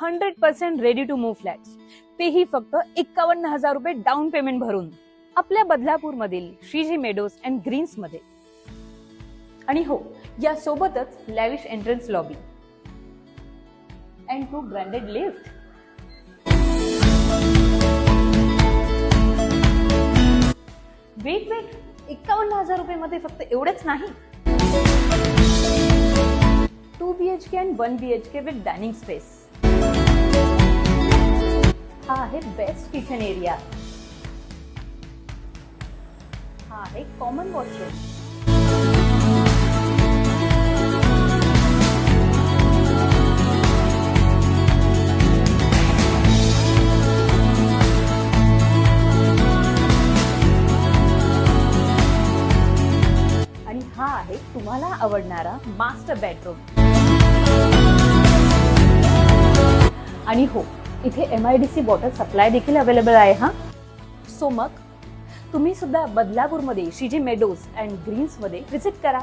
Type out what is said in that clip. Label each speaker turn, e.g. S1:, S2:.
S1: 100% ready to move flats, तेही फक्त 51,000 रुपये डाऊन पेमेंट भरून आपल्या बदलापूर मधील श्रीजी मेडोज अँड ग्रीन्स मध्ये. आणि हो, या सोबतच lavish entrance lobby and 2 branded lift. Wait 51,000 रुपये मध्ये फक्त एवढेच नाही. 2 BHK and 1 BHK with dining space. हा आहे बेस्ट किचन एरिया. हा आहे कॉमन वॉशरूम. आणि हा आहे तुम्हाला आवडणारा मास्टर बेडरूम. आणि हो, इथे MIDC वॉटर सप्लाय देखील अवेलेबल आहे हा. सो मग तुम्ही सुद्धा बदलापूरमध्ये श्रीजी मेडोज अँड ग्रीन्स मध्ये विजिट करा.